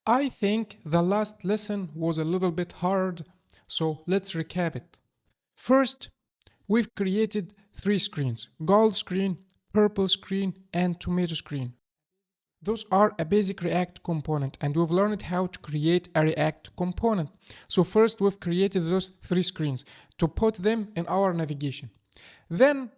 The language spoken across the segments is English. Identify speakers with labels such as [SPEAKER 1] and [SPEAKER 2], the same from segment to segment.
[SPEAKER 1] I think the last lesson was a little bit hard, so let's recap it. First, we've created three screens: gold screen, purple screen, and tomato screen. Those are a basic React component, and we've learned how to create a React component. So first, we've created those three screens to put them in our navigation. Then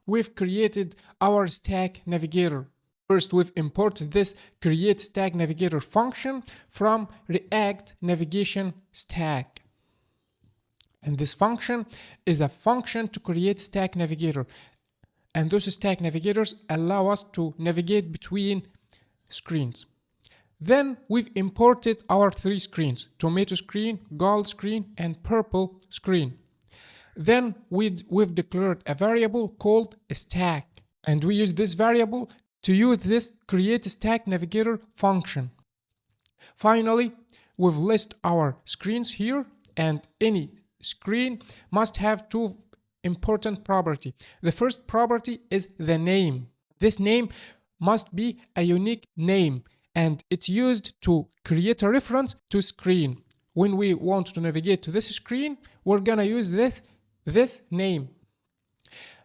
[SPEAKER 1] we've created our stack navigator. First, we've imported this create stack navigator function from React navigation stack. And this function is a function to create stack navigator. And those stack navigators allow us to navigate between screens. Then we've imported our three screens: tomato screen, gold screen, and purple screen. Then we've declared a variable called stack, and we use this variable to use this create stack navigator function. Finally, we've listed our screens here, and any screen must have two important properties. The first property is the name. This name must be a unique name, and it's used to create a reference to screen. When we want to navigate to this screen, we're gonna use this name.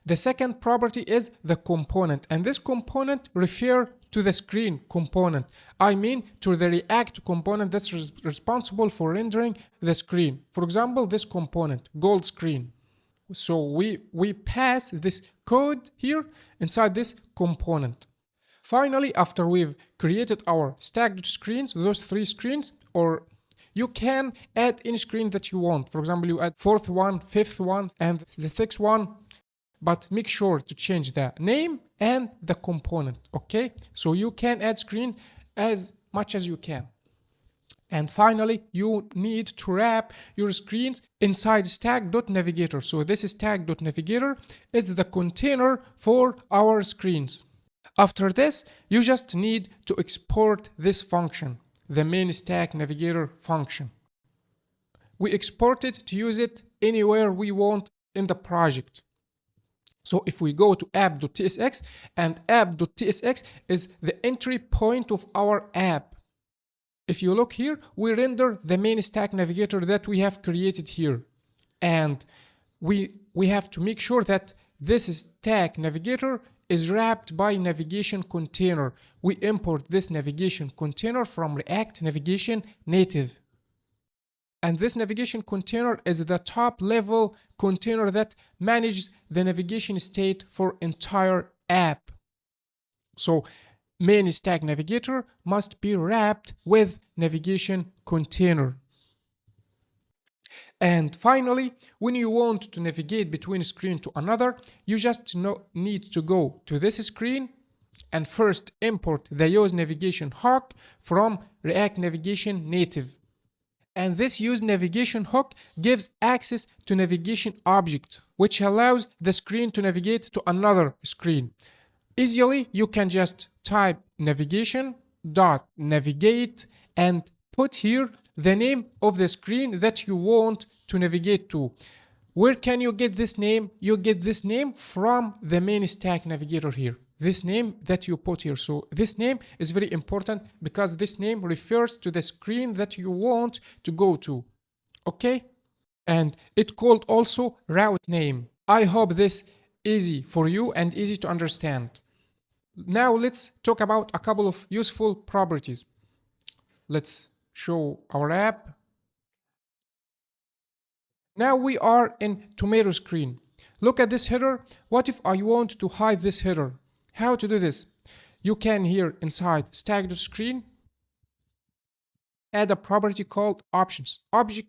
[SPEAKER 1] The second property is the component, and this component refers to the screen component. I mean to the React component that's responsible for rendering the screen. For example, this component, gold screen. So we pass this code here inside this component. Finally, after we've created our stacked screens, those three screens, or you can add any screen that you want. For example, you add fourth one, fifth one, and the sixth one, but make sure to change the name and the component, okay? So you can add screen as much as you can. And finally, you need to wrap your screens inside stack.navigator. So this stack.navigator is the container for our screens. After this, you just need to export this function, the main stack navigator function. We export it to use it anywhere we want in the project. So if we go to app.tsx, and app.tsx is the entry point of our app. If you look here, we render the main stack navigator that we have created here. And we have to make sure that this stack navigator is wrapped by navigation container. We import this navigation container from React Navigation Native. And this navigation container is the top level container that manages the navigation state for entire app. So main stack navigator must be wrapped with navigation container. And finally, when you want to navigate between a screen to another, you just need to go to this screen and first import the use navigation hook from React Navigation Native. And this use navigation hook gives access to navigation object, which allows the screen to navigate to another screen. Easily, you can just type navigation.navigate and put here the name of the screen that you want to navigate to. Where can you get this name? You get this name from the main stack navigator here. This name that you put here. So this name is very important because this name refers to the screen that you want to go to. Okay? And it's called also route name. I hope this easy for you and easy to understand. Now let's talk about a couple of useful properties. Let's show our app. Now we are in tomato screen. Look at this header. What if I want to hide this header? How to do this? You can here inside stack.screen add a property called options. Object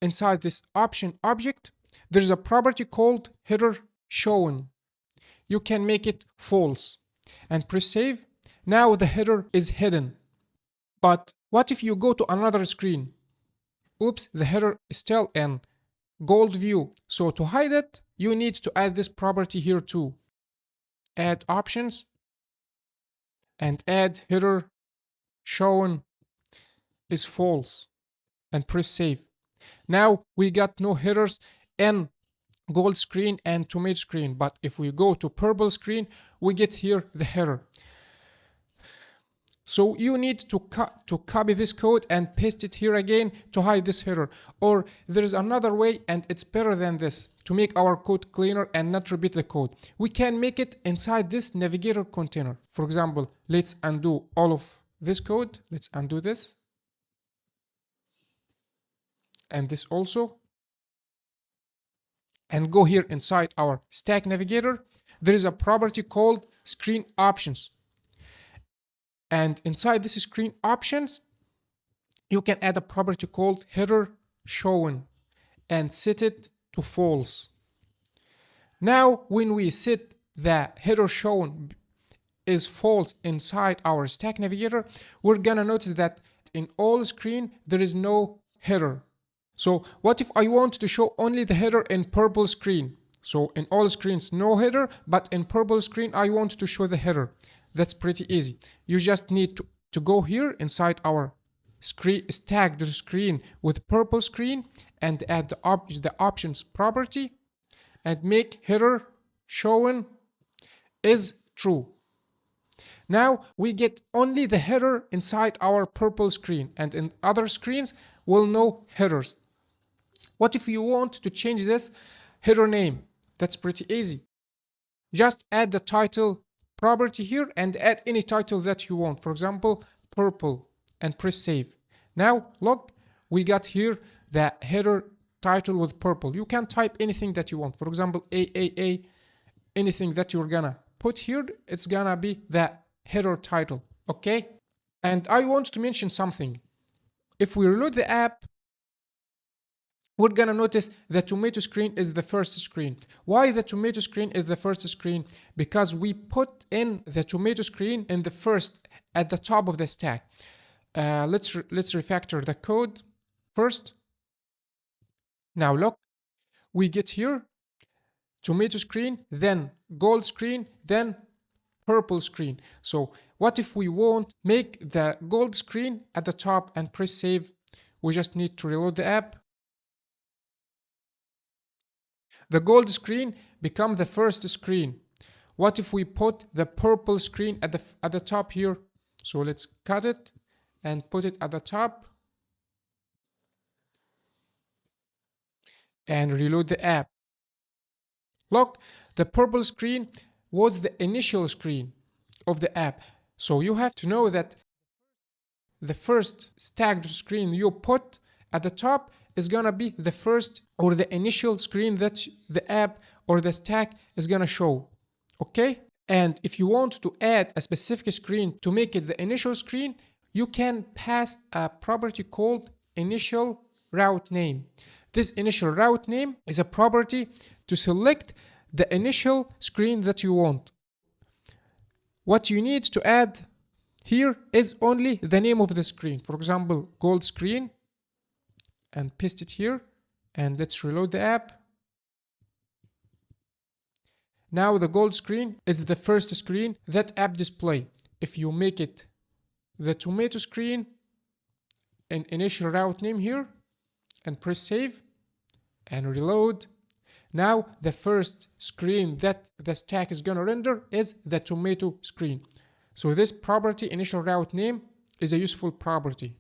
[SPEAKER 1] inside this option object, there's a property called header shown. You can make it false and press save. Now the header is hidden. But what if you go to another screen? Oops, the header is still in gold view. So to hide it, you need to add this property here too. Add options and add header shown is false and press save. Now we got no headers in gold screen and tomato screen, but if we go to purple screen, we get here the header. So you need to copy this code and paste it here again to hide this header. Or there is another way, and it's better than this, to make our code cleaner and not repeat the code. We can make it inside this navigator container. For example, let's undo all of this code. Let's undo this. And this also. And go here inside our stack navigator. There is a property called screen options. And inside this screen options, you can add a property called header shown and set it to false. Now, when we set the header shown is false inside our stack navigator, we're gonna notice that in all screen, there is no header. So what if I want to show only the header in purple screen? So in all screens, no header, but in purple screen, I want to show the header. That's pretty easy. You just need to go here inside our stacked screen with purple screen and add the options property and make header shown is true. Now we get only the header inside our purple screen, and in other screens will no headers. What if you want to change this header name? That's pretty easy. Just add the title property here and add any title that you want. For example, purple, and press save. Now look, we got here the header title with purple. You can type anything that you want. For example, AAA, anything that you're gonna put here, it's gonna be the header title. Okay? And I want to mention something. If we reload the app, we're gonna notice the tomato screen is the first screen. Why the tomato screen is the first screen? Because we put in the tomato screen in the first, at the top of the stack. Let's refactor the code first. Now look, we get here tomato screen, then gold screen, then purple screen. So what if we want make the gold screen at the top and press save? We just need to reload the app. The gold screen become the first screen. What if we put the purple screen at the top here? So let's cut it and put it at the top and reload the app. Look, the purple screen was the initial screen of the app. So you have to know that the first stacked screen you put at the top is gonna be the first or the initial screen that the app or the stack is gonna show. Okay? And if you want to add a specific screen to make it the initial screen, you can pass a property called initial route name. This initial route name is a property to select the initial screen that you want. What you need to add here is only the name of the screen. For example, gold screen, and paste it here, and let's reload the app. Now the gold screen is the first screen that app display. If you make it the tomato screen and initial route name here and press save and reload, now the first screen that the stack is gonna render is the tomato screen. So this property initial route name is a useful property.